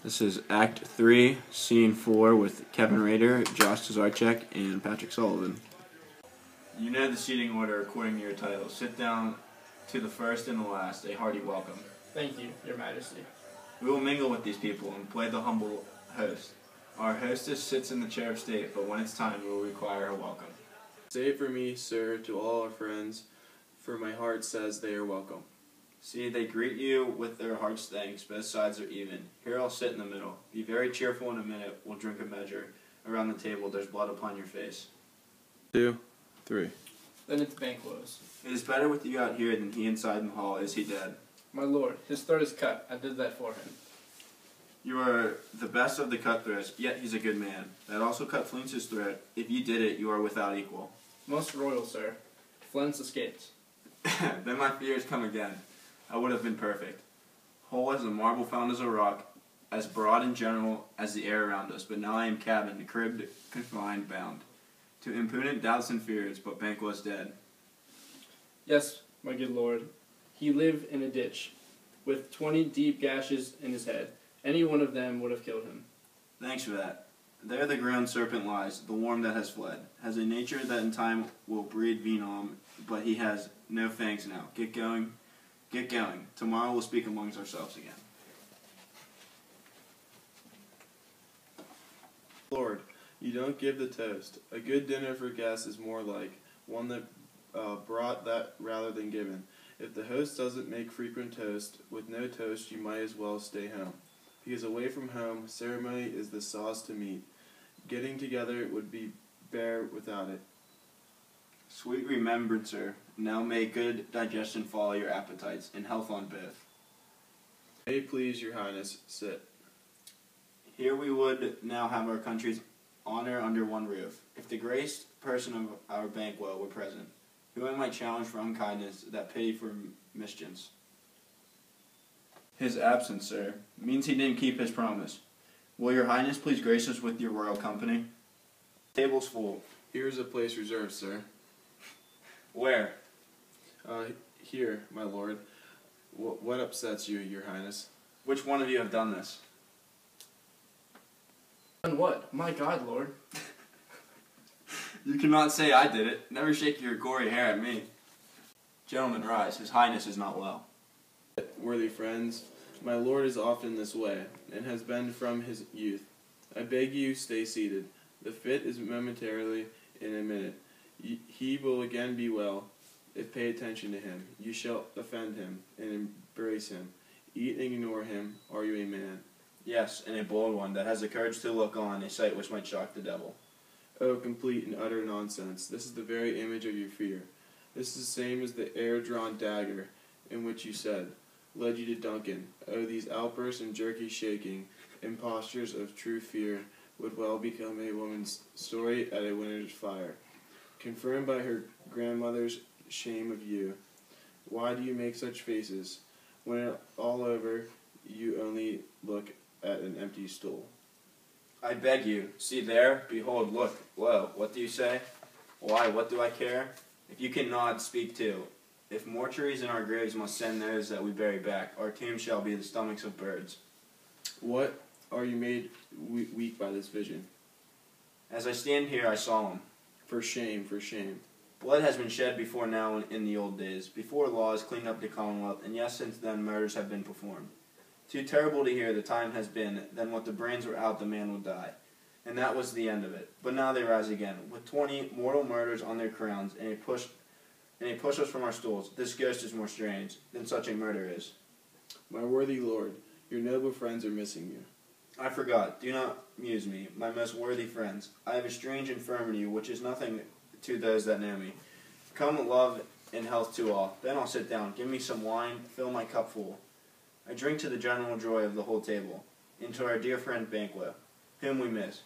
This is Act 3, Scene 4 with Kevin Rader, Josh Tazarchek, and Patrick Sullivan. You know the seating order according to your title. Sit down to the first and the last. A hearty welcome. Thank you, Your Majesty. We will mingle with these people and play the humble host. Our hostess sits in the chair of state, but when it's time, we will require her welcome. Say for me, sir, to all our friends, for my heart says they are welcome. See, they greet you with their heart's thanks. Both sides are even. Here I'll sit in the middle. Be very cheerful in a minute. We'll drink a measure. Around the table, there's blood upon your face. 2, 3. Then it's Banquo's. It is better with you out here than he inside in the hall. Is he dead? My lord, his throat is cut. I did that for him. You are the best of the cutthroats, yet he's a good man. That also cut Flintz's throat. If you did it, you are without equal. Most royal, sir. Flint's escaped. Then my fears come again. I would have been perfect. Whole as a marble found as a rock, as broad and general as the air around us, but now I am cabined, cribbed, confined, bound. To imprudent doubts and fears, but Banquo is dead. Yes, my good lord. He lived in a ditch, with 20 deep gashes in his head. Any one of them would have killed him. Thanks for that. There the grown serpent lies, the worm that has fled. Has a nature that in time will breed venom, but he has no fangs now. Get going. Get going. Tomorrow we'll speak amongst ourselves again. Lord, you don't give the toast. A good dinner for guests is more like one that brought that rather than given. If the host doesn't make frequent toast, with no toast you might as well stay home. Because away from home, ceremony is the sauce to meat. Getting together would be bare without it. Sweet remembrancer, now may good digestion follow your appetites, and health on both. May it please your highness, sit. Here we would now have our country's honor under one roof. If the graced person of our Banquo were present, who I might challenge for unkindness, that pity for mischance. His absence, sir, means he didn't keep his promise. Will your highness please grace us with your royal company? Table's full. Here is a place reserved, sir. Where? Here, my lord. What upsets you, your highness? Which one of you have done this? And what? My God, lord. You cannot say I did it. Never shake your gory hair at me. Gentlemen, rise. His highness is not well. Worthy friends, my lord is often this way, and has been from his youth. I beg you, stay seated. The fit is momentarily in a minute. He will again be well, if pay attention to him. You shall offend him, and embrace him. Eat and ignore him. Are you a man? Yes, and a bold one that has the courage to look on a sight which might shock the devil. Oh, complete and utter nonsense. This is the very image of your fear. This is the same as the air-drawn dagger, in which you said, led you to Duncan. Oh, these outbursts and jerky shaking, impostures of true fear, would well become a woman's story at a winter's fire. Confirmed by her grandmother's shame of you. Why do you make such faces? When it's all over, you only look at an empty stool. I beg you, see there, behold, look, lo, what do you say? Why, what do I care? If you can nod, speak too. If mortuaries in our graves must send those that we bury back, our tombs shall be the stomachs of birds. What are you made weak by this vision? As I stand here, I saw him. For shame, for shame. Blood has been shed before now in the old days, before laws cleaned up the Commonwealth, and yes, since then murders have been performed. Too terrible to hear the time has been, then what the brains were out, the man would die. And that was the end of it. But now they rise again, with 20 mortal murders on their crowns, and they push us from our stools. This ghost is more strange than such a murder is. My worthy lord, your noble friends are missing you. I forgot. Do not muse me, my most worthy friends. I have a strange infirmity, which is nothing to those that know me. Come, love, and health to all. Then I'll sit down. Give me some wine. Fill my cup full. I drink to the general joy of the whole table, and to our dear friend Banquo, whom we miss.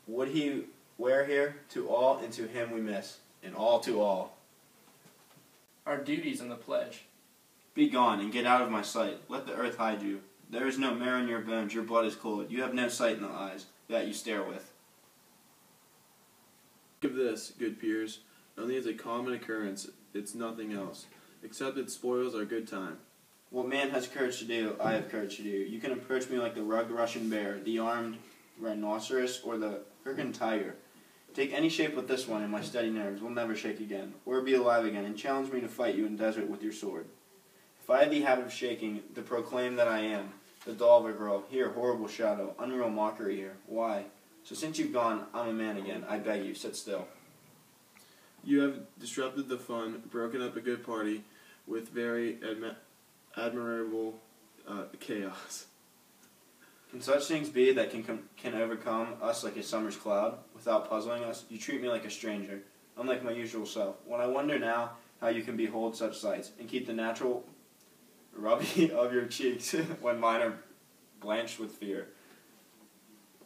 Would he wear here? To all, and to him we miss, and all to all. Our duties in the pledge. Be gone, and get out of my sight. Let the earth hide you. There is no marrow in your bones, your blood is cold. You have no sight in the eyes that you stare with. Think of this, good peers, only as a common occurrence, it's nothing else, except it spoils our good time. What man has courage to do, I have courage to do. You can approach me like the rugged Russian bear, the armed rhinoceros, or the Hurricane tiger. Take any shape with this one, and my steady nerves will never shake again, or be alive again, and challenge me to fight you in desert with your sword. If I had the habit of shaking, to proclaim that I am the doll of a girl, here, horrible shadow, unreal mockery here. Why? So since you've gone, I'm a man again. I beg you, sit still. You have disrupted the fun, broken up a good party with very admirable chaos. Can such things be that can overcome us like a summer's cloud, without puzzling us? You treat me like a stranger, unlike my usual self. When I wonder now how you can behold such sights, and keep the natural rubbing of your cheeks when mine are blanched with fear.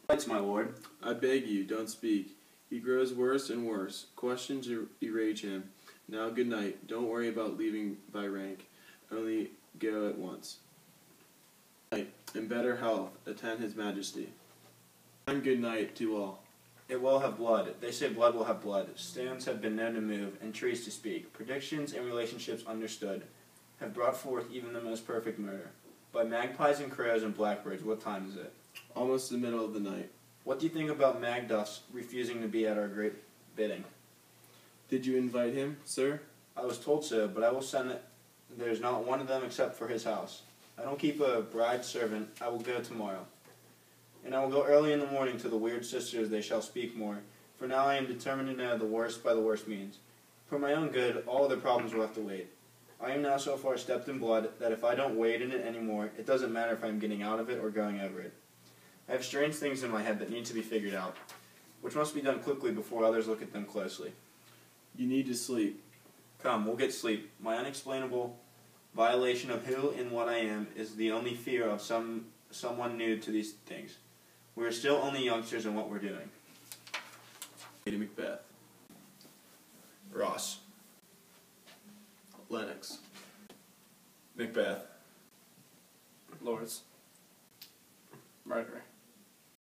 Lights, my lord. I beg you, don't speak. He grows worse and worse. Questions enrage him. Now good night. Don't worry about leaving by rank. Only go at once. Night. In better health, attend his majesty. And good night to all. It will have blood. They say blood will have blood. Stones have been known to move, and trees to speak. Predictions and relationships understood have brought forth even the most perfect murder. By magpies and crows and blackbirds, what time is it? Almost the middle of the night. What do you think about Macduff's refusing to be at our great bidding? Did you invite him, sir? I was told so, but I will send it. There's not one of them except for his house. I don't keep a bride servant. I will go tomorrow. And I will go early in the morning to the weird sisters. They shall speak more. For now I am determined to know the worst by the worst means. For my own good, all other problems will have to wait. I am now so far steeped in blood that if I don't wade in it anymore, it doesn't matter if I'm getting out of it or going over it. I have strange things in my head that need to be figured out, which must be done quickly before others look at them closely. You need to sleep. Come, we'll get sleep. My unexplainable violation of who and what I am is the only fear of someone new to these things. We are still only youngsters in what we're doing. Lady Macbeth. Ross. Lennox. Macbeth. Lords. Murder.